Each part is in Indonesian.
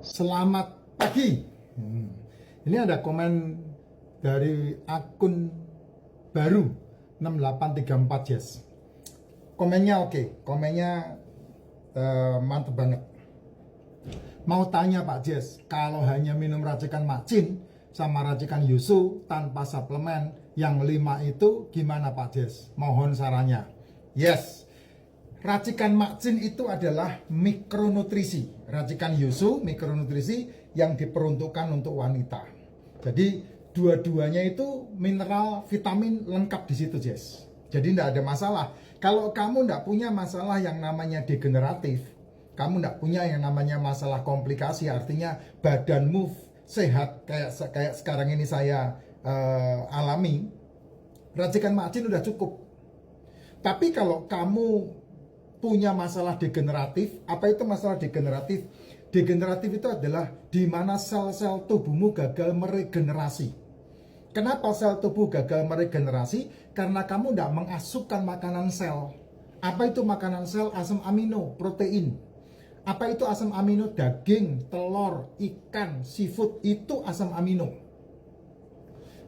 Selamat pagi. Ini ada komen dari akun baru 6834 Jess. Komennya oke, komennya mantep banget. Mau tanya Pak Jess, kalau hanya minum racikan macin sama racikan yusu tanpa suplemen yang 5 itu gimana Pak Jess? Mohon sarannya. Yes. Racikan macin itu adalah mikronutrisi. Racikan yusu mikronutrisi yang diperuntukkan untuk wanita. Jadi dua-duanya itu mineral, vitamin lengkap di situ, Jess. Jadi tidak ada masalah. Kalau kamu tidak punya masalah yang namanya degeneratif, kamu tidak punya yang namanya masalah komplikasi, artinya badanmu sehat kayak sekarang ini saya alami, racikan macin udah cukup. Tapi kalau kamu punya masalah degeneratif, apa itu masalah degeneratif? Degeneratif itu adalah di mana sel-sel tubuhmu gagal meregenerasi. Kenapa sel tubuh gagal meregenerasi? Karena kamu tidak mengasupkan makanan sel. Apa itu makanan sel? Asam amino, protein. Apa itu asam amino? Daging, telur, ikan, seafood, itu asam amino.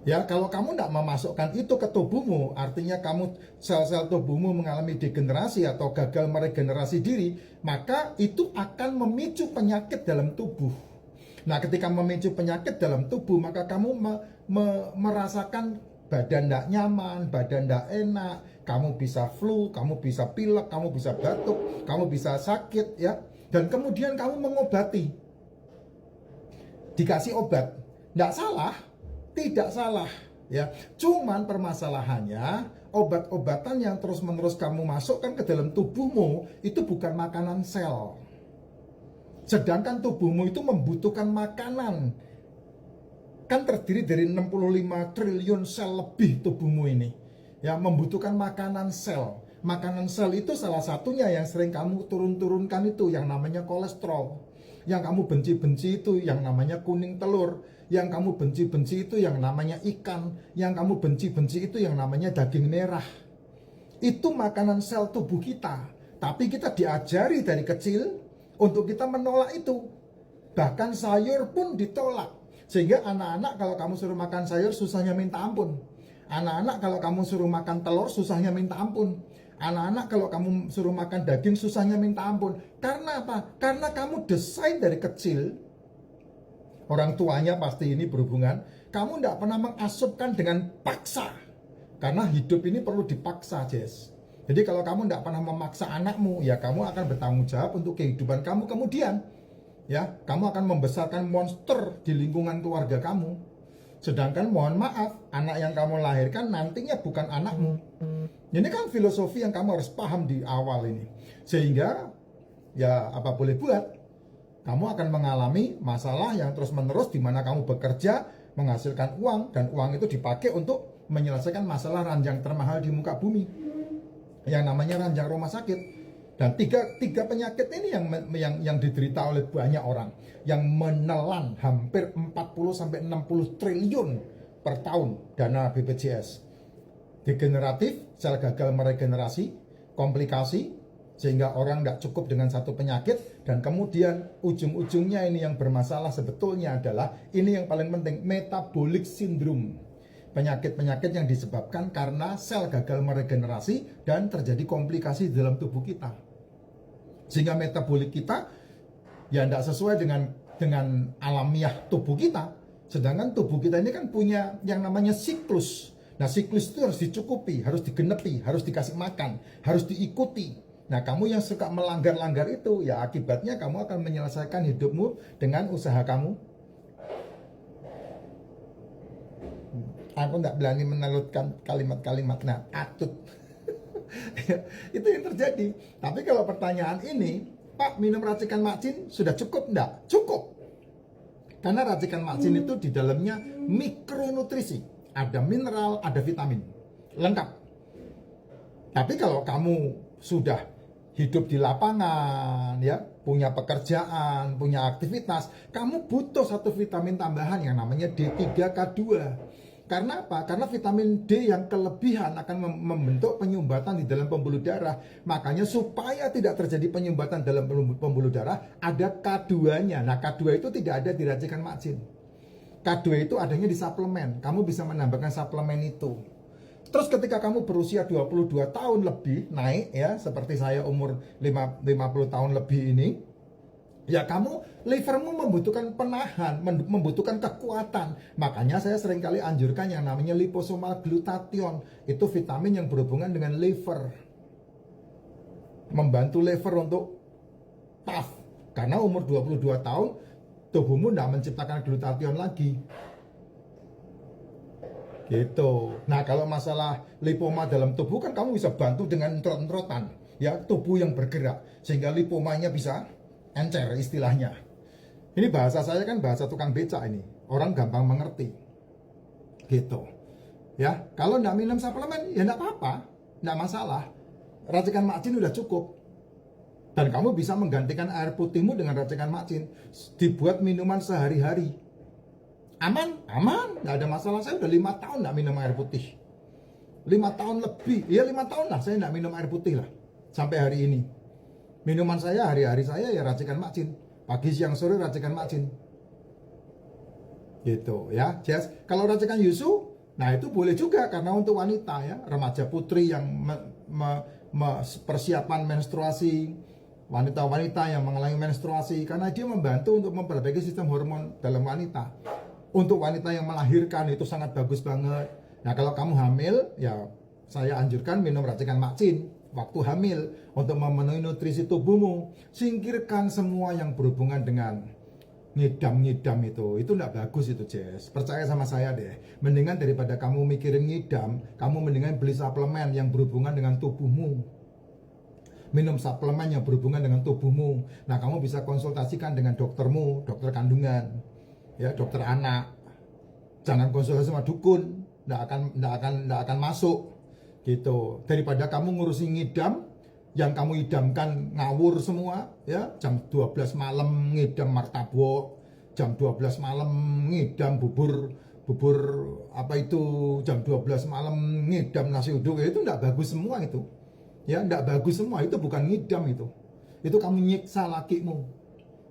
Ya, kalau kamu tidak memasukkan itu ke tubuhmu, artinya kamu sel-sel tubuhmu mengalami degenerasi atau gagal meregenerasi diri, maka itu akan memicu penyakit dalam tubuh. Nah, ketika memicu penyakit dalam tubuh, maka kamu merasakan badan tidak nyaman, badan tidak enak, kamu bisa flu, kamu bisa pilek, kamu bisa batuk, kamu bisa sakit, ya. Dan kemudian kamu mengobati, dikasih obat, tidak salah. Tidak salah, ya. Cuman permasalahannya obat-obatan yang terus-menerus kamu masukkan ke dalam tubuhmu itu bukan makanan sel. Sedangkan tubuhmu itu membutuhkan makanan. Kan terdiri dari 65 triliun sel lebih tubuhmu ini. Ya, membutuhkan makanan sel. Makanan sel itu salah satunya yang sering kamu turun-turunkan itu yang namanya kolesterol. Yang kamu benci-benci itu yang namanya kuning telur. Yang kamu benci-benci itu yang namanya ikan. Yang kamu benci-benci itu yang namanya daging merah. Itu makanan sel tubuh kita. Tapi kita diajari dari kecil untuk kita menolak itu. Bahkan sayur pun ditolak. Sehingga anak-anak kalau kamu suruh makan sayur susahnya minta ampun. Anak-anak kalau kamu suruh makan telur susahnya minta ampun. Anak-anak kalau kamu suruh makan daging susahnya minta ampun. Karena apa? Karena kamu desain dari kecil, orang tuanya pasti ini berhubungan, kamu tidak pernah mengasupkan dengan paksa. Karena hidup ini perlu dipaksa, Jess. Jadi kalau kamu tidak pernah memaksa anakmu, ya kamu akan bertanggung jawab untuk kehidupan kamu kemudian. Ya, kamu akan membesarkan monster di lingkungan keluarga kamu. Sedangkan mohon maaf, anak yang kamu lahirkan nantinya bukan anakmu. Ini kan filosofi yang kamu harus paham di awal ini. Sehingga, ya apa boleh buat, kamu akan mengalami masalah yang terus-menerus di mana kamu bekerja, menghasilkan uang, dan uang itu dipakai untuk menyelesaikan masalah ranjang termahal di muka bumi. Yang namanya ranjang rumah sakit. Dan tiga penyakit ini yang diderita oleh banyak orang, yang menelan hampir 40-60 triliun per tahun dana BPJS. Degeneratif, sel gagal meregenerasi, komplikasi, sehingga orang tidak cukup dengan satu penyakit, dan kemudian ujung-ujungnya ini yang bermasalah sebetulnya adalah, ini yang paling penting, metabolic syndrome. Penyakit-penyakit yang disebabkan karena sel gagal meregenerasi dan terjadi komplikasi dalam tubuh kita. Sehingga metabolik kita ya tidak sesuai dengan alamiah tubuh kita. Sedangkan tubuh kita ini kan punya yang namanya siklus. Nah, siklus itu harus dicukupi, harus digenepi, harus dikasih makan, harus diikuti. Nah, kamu yang suka melanggar-langgar itu, ya akibatnya kamu akan menyelesaikan hidupmu dengan usaha kamu. Aku tidak berani menelurkan kalimat-kalimat atut. Itu yang terjadi. Tapi kalau pertanyaan ini, Pak, minum racikan macin sudah cukup? Enggak, cukup. Karena racikan macin itu di dalamnya mikronutrisi. Ada mineral, ada vitamin. Lengkap. Tapi kalau kamu sudah hidup di lapangan, ya, punya pekerjaan, punya aktivitas, kamu butuh satu vitamin tambahan yang namanya D3K2. Karena apa? Karena vitamin D yang kelebihan akan membentuk penyumbatan di dalam pembuluh darah. Makanya supaya tidak terjadi penyumbatan dalam pembuluh darah, ada K2-nya. Nah, K2 itu tidak ada di racikan Mak Jin. K2 itu adanya di suplemen. Kamu bisa menambahkan suplemen itu. Terus ketika kamu berusia 22 tahun lebih, naik ya, seperti saya umur 50 tahun lebih ini, ya kamu, livermu membutuhkan penahan, membutuhkan kekuatan. Makanya saya seringkali anjurkan yang namanya liposomal glutathione. Itu vitamin yang berhubungan dengan liver. Membantu liver untuk tough. Karena umur 22 tahun, tubuhmu tidak menciptakan glutathione lagi. Gitu. Nah, kalau masalah lipoma dalam tubuh kan kamu bisa bantu dengan entrot-entrotan. Ya, tubuh yang bergerak. Sehingga lipomanya bisa encer istilahnya. Ini bahasa saya kan bahasa tukang becak ini. Orang gampang mengerti. Gitu. Ya, kalau nggak minum suplemen ya nggak apa-apa, nggak masalah. Racikan Mak Jin udah cukup. Dan kamu bisa menggantikan air putihmu dengan racikan Mak Jin. Dibuat minuman sehari-hari. Aman, nggak ada masalah. Saya udah 5 tahun nggak minum air putih. 5 tahun lebih, ya 5 tahun lah saya nggak minum air putih lah. Sampai hari ini. Minuman saya hari-hari saya ya racikan Mak Jin. Pagi, siang, sore racikan Mak Jin. Gitu ya, Jess. Kalau racikan Yusu, nah itu boleh juga karena untuk wanita ya, remaja putri yang persiapan menstruasi, wanita-wanita yang mengalami menstruasi, karena dia membantu untuk memperbaiki sistem hormon dalam wanita. Untuk wanita yang melahirkan itu sangat bagus banget. Nah, kalau kamu hamil, ya saya anjurkan minum racikan Mak Jin waktu hamil untuk memenuhi nutrisi tubuhmu. Singkirkan semua yang berhubungan dengan ngidam-ngidam itu enggak bagus itu, Jess. Percaya sama saya deh. Mendingan daripada kamu mikirin ngidam, kamu mendingan beli suplemen yang berhubungan dengan tubuhmu. Minum suplemen yang berhubungan dengan tubuhmu. Nah, kamu bisa konsultasikan dengan doktermu, dokter kandungan, ya, dokter anak. Jangan konsultasi sama dukun, enggak akan masuk. Gitu. Daripada kamu ngurusin ngidam, yang kamu idamkan ngawur semua, ya, jam 12 malam ngidam martabak, jam 12 malam ngidam bubur apa itu, jam 12 malam ngidam nasi uduk, itu enggak bagus semua itu. Ya, enggak bagus semua, itu bukan ngidam itu. Itu kamu nyiksa lakimu.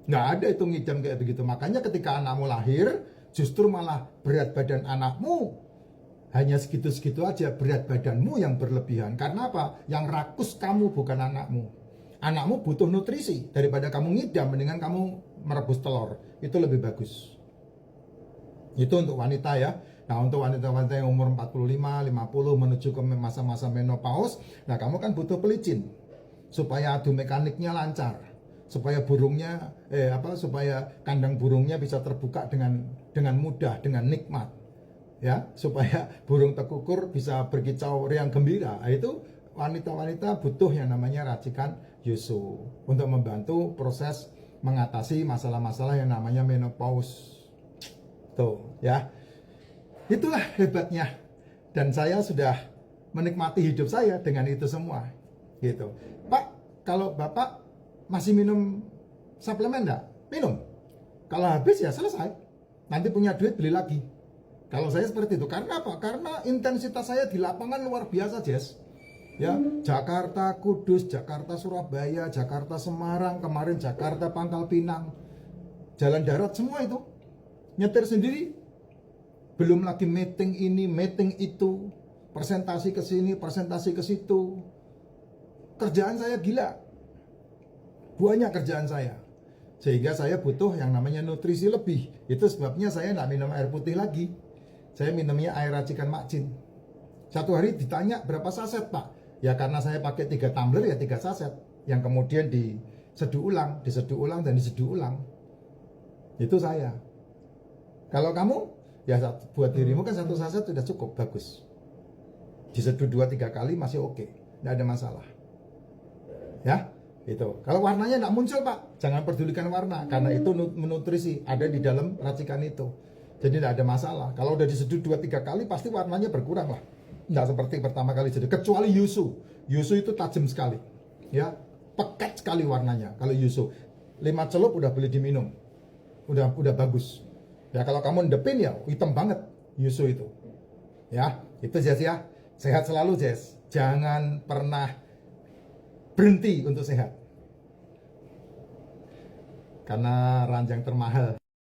Enggak ada itu ngidam kayak begitu. Makanya ketika anakmu lahir, justru malah berat badan anakmu hanya segitu-segitu aja, berat badanmu yang berlebihan. Karena apa? Yang rakus kamu, bukan anakmu. Anakmu butuh nutrisi. Daripada kamu ngidam, mendingan kamu merebus telur. Itu lebih bagus. Itu untuk wanita ya. Nah, untuk wanita-wanita yang umur 45, 50 menuju ke masa-masa menopause, nah kamu kan butuh pelicin supaya adu mekaniknya lancar. Supaya burungnya supaya kandang burungnya bisa terbuka dengan mudah, dengan nikmat. Ya, supaya burung tekukur bisa berkicau riang gembira. Nah, itu wanita-wanita butuh yang namanya racikan Yusu untuk membantu proses mengatasi masalah-masalah yang namanya menopause. Tuh, ya. Itulah hebatnya. Dan saya sudah menikmati hidup saya dengan itu semua. Gitu. Pak, kalau Bapak masih minum suplemen enggak? Minum. Kalau habis ya selesai. Nanti punya duit beli lagi. Kalau saya seperti itu, karena apa? Karena intensitas saya di lapangan luar biasa, Jess. Ya, Jakarta Kudus, Jakarta Surabaya, Jakarta Semarang, kemarin Jakarta Pangkal Pinang, jalan darat semua itu. Nyetir sendiri. Belum lagi meeting ini, meeting itu, presentasi ke sini, presentasi ke situ. Kerjaan saya gila. Banyak kerjaan saya. Sehingga saya butuh yang namanya nutrisi lebih. Itu sebabnya saya nggak minum air putih lagi. Saya minumnya air racikan Mak Jin. Satu hari ditanya berapa saset, Pak? Ya karena saya pakai 3 tumbler ya 3 saset. Yang kemudian diseduh ulang, dan diseduh ulang. Itu saya. Kalau kamu, ya buat dirimu kan 1 saset sudah cukup, bagus. Diseduh 2-3 kali masih oke. Nggak ada masalah. Ya, itu. Kalau warnanya nggak muncul, Pak, jangan pedulikan warna. Karena itu menutrisi, ada di dalam racikan itu. Jadi tidak ada masalah. Kalau udah diseduh 2-3 kali pasti warnanya berkurang lah. Nggak seperti pertama kali jadi. Kecuali Yusu. Yusu itu tajam sekali. Ya, pekat sekali warnanya. Kalau Yusu 5 celup udah boleh diminum. Udah bagus. Ya kalau kamu ndepin ya hitam banget Yusu itu. Ya, itu Jess ya. Sehat selalu Jess. Jangan pernah berhenti untuk sehat. Karena ranjang termahal